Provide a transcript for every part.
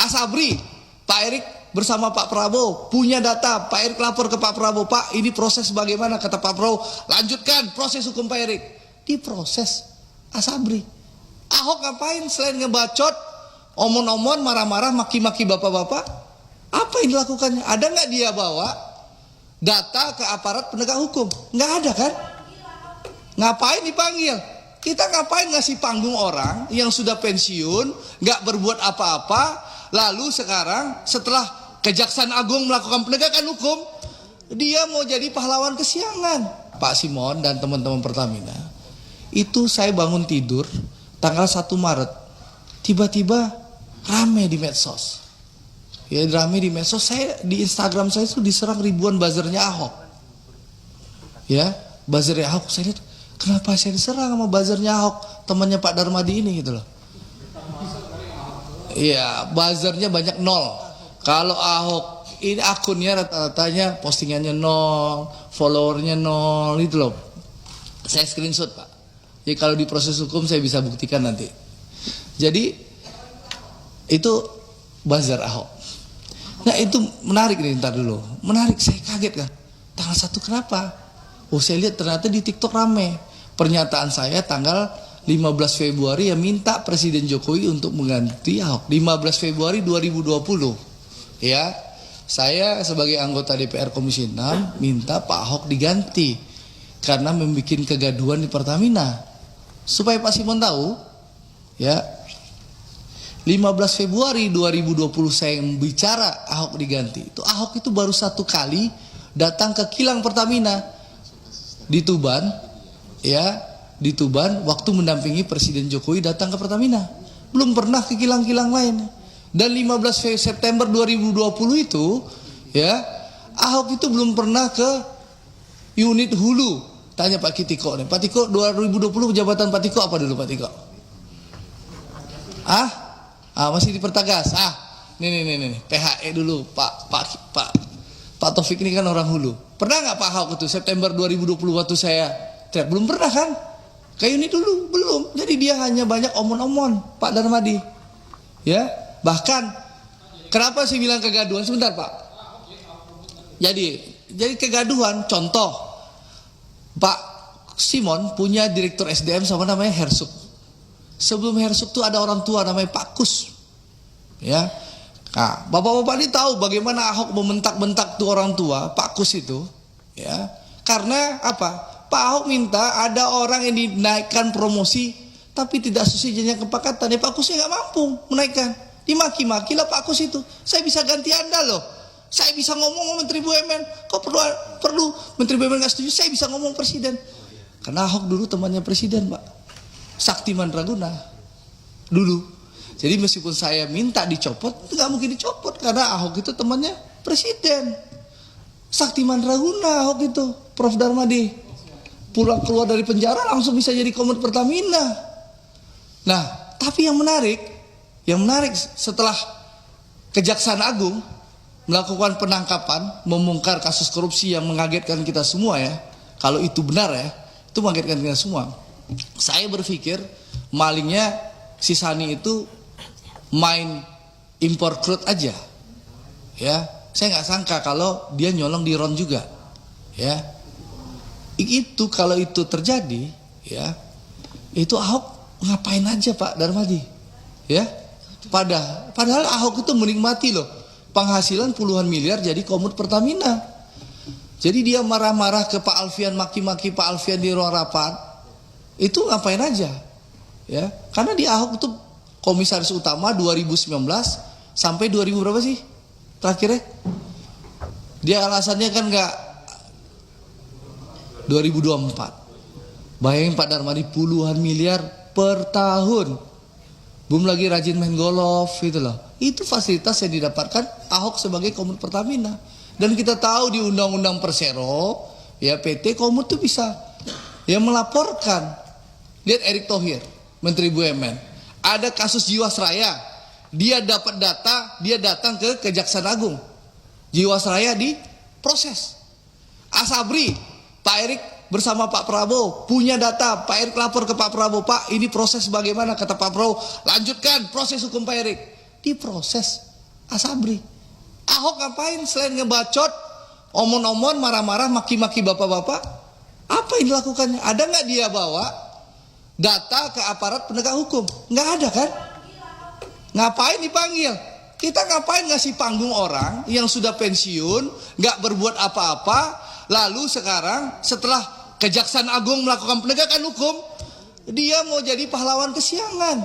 Asabri, Pak Erik bersama Pak Prabowo punya data. Pak Erik lapor ke Pak Prabowo, Pak ini proses bagaimana? Kata Pak Prabowo, lanjutkan proses hukum Pak Erik. Diproses Asabri. Ahok ngapain selain ngebacot, omon-omon, marah-marah, maki-maki bapak-bapak? Apa yang dilakukannya? Ada nggak dia bawa data ke aparat penegak hukum? Nggak ada kan? Ngapain dipanggil? Kita ngapain ngasih panggung orang yang sudah pensiun, nggak berbuat apa-apa, lalu sekarang setelah Kejaksaan Agung melakukan penegakan hukum, dia mau jadi pahlawan kesiangan. Pak Simon dan teman-teman Pertamina, itu saya bangun tidur tanggal 1 Maret, tiba-tiba rame di medsos. Ya rame di medsos, saya di Instagram saya itu diserang ribuan buzzernya Ahok. Ya, buzzernya Ahok, saya lihat kenapa saya diserang sama buzzernya Ahok, temannya Pak Darmadi ini gitu loh. Iya, buzzernya banyak 0. Kalau Ahok ini akunnya rata-ratanya postingannya 0, followernya 0 itu loh. Saya screenshot Pak. Jadi kalau di proses hukum saya bisa buktikan nanti. Jadi itu buzzer Ahok. Nah itu menarik nih, ntar dulu. Menarik, saya kaget kan. Tanggal 1 kenapa? Oh saya lihat ternyata di TikTok rame. Pernyataan saya tanggal 15 Februari yang minta Presiden Jokowi untuk mengganti Ahok. 15 Februari 2020. Ya, saya sebagai anggota DPR Komisi 6 minta Pak Ahok diganti. Karena membuat kegaduhan di Pertamina. Supaya Pak Simon tahu, ya, 15 Februari 2020 saya bicara Ahok diganti. Itu Ahok itu baru 1 kali datang ke kilang Pertamina di Tuban, ya, di Tuban waktu mendampingi Presiden Jokowi datang ke Pertamina. Belum pernah ke kilang-kilang lain. Dan 15 September 2020 itu, ya, Ahok itu belum pernah ke unit hulu. Tanya Pak Kitiko nih, Pak Tiko 2020 jabatan Pak Tiko apa dulu Pak Tiko? Masih di Pertagas. Nih. PHE dulu Pak Taufik ini kan orang hulu. Pernah nggak Pak Ahok itu September 2020 waktu saya teriak? Belum pernah kan? Kayak ini dulu belum. Jadi dia hanya banyak omon-omon Pak Darmadi. Ya, bahkan kenapa sih bilang kegaduhan? Sebentar Pak. Jadi kegaduhan. Contoh, Pak Simon punya direktur SDM sama namanya Hersuk. Sebelum Hersuk tuh ada orang tua namanya Pak Kus. Ya. Nah, bapak-bapak ini tahu bagaimana Ahok membentak-bentak tuh orang tua, Pak Kus itu, ya. Karena apa? Pak Ahok minta ada orang yang dinaikkan promosi tapi tidak sesuai jenjang kepangkatan. Ya Pak Kusnya nggak mampu menaikkan. Dimaki-maki lah Pak Kus itu. Saya bisa ganti Anda loh. Saya bisa ngomong sama Menteri BUMN. Kok perlu Menteri BUMN nggak setuju? Saya bisa ngomong Presiden. Karena Ahok dulu temannya Presiden Pak. Saktiman Raguna dulu. Jadi meskipun saya minta dicopot, nggak mungkin dicopot karena Ahok itu temannya Presiden. Saktiman Raguna Ahok itu, Prof Darmadi. Pulang keluar dari penjara langsung bisa jadi Komet Pertamina. Nah, tapi yang menarik setelah Kejaksaan Agung melakukan penangkapan, membongkar kasus korupsi yang mengagetkan kita semua ya. Kalau itu benar ya, itu mengagetkan kita semua. Saya berpikir malingnya si Sani itu main impor crude aja. Ya, saya nggak sangka kalau dia nyolong di RON juga. Ya. Itu kalau itu terjadi, ya. Itu Ahok ngapain aja Pak Darmadi? Ya. Padahal Ahok itu menikmati loh penghasilan puluhan miliar jadi Komet Pertamina. Jadi dia marah-marah ke Pak Alfian, maki-maki Pak Alfian di ruang rapat. Itu ngapain aja? Ya, karena di Ahok itu komisaris utama 2019 sampai 2000 berapa sih? Terakhirnya? Dia alasannya kan enggak 2024. Bayangin Pak Darmadi puluhan miliar per tahun. Belum lagi rajin main golf gitu loh. Itu fasilitas yang didapatkan Ahok sebagai Komet Pertamina. Dan kita tahu di Undang-Undang Persero, ya PT Komet tuh bisa ya melaporkan. Lihat Erick Thohir, Menteri BUMN. Ada kasus Jiwasraya. Dia dapat data, dia datang ke Kejaksaan Agung. Jiwasraya diproses. Asabri, Pak Erik bersama Pak Prabowo punya data. Pak Erik lapor ke Pak Prabowo, Pak ini proses bagaimana? Kata Pak Prabowo, lanjutkan proses hukum Pak Erik. Diproses Asabri. Ahok ngapain selain ngebacot, omon-omon, marah-marah, maki-maki bapak-bapak? Apa yang dilakukannya? Ada nggak dia bawa data ke aparat penegak hukum? Nggak ada kan? Ngapain dipanggil? Kita ngapain ngasih panggung orang yang sudah pensiun, nggak berbuat apa-apa, lalu sekarang setelah Kejaksaan Agung melakukan penegakan hukum, dia mau jadi pahlawan kesiangan.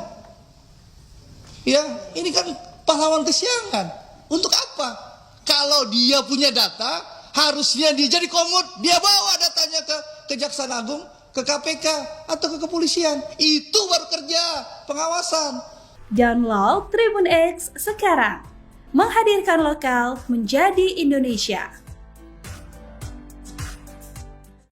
Ya, ini kan pahlawan kesiangan. Untuk apa? Kalau dia punya data, harusnya dia jadi komut, dia bawa datanya ke Kejaksaan Agung, ke KPK atau ke kepolisian. Itu baru kerja pengawasan. Download Tribun X sekarang. Menghadirkan lokal menjadi Indonesia.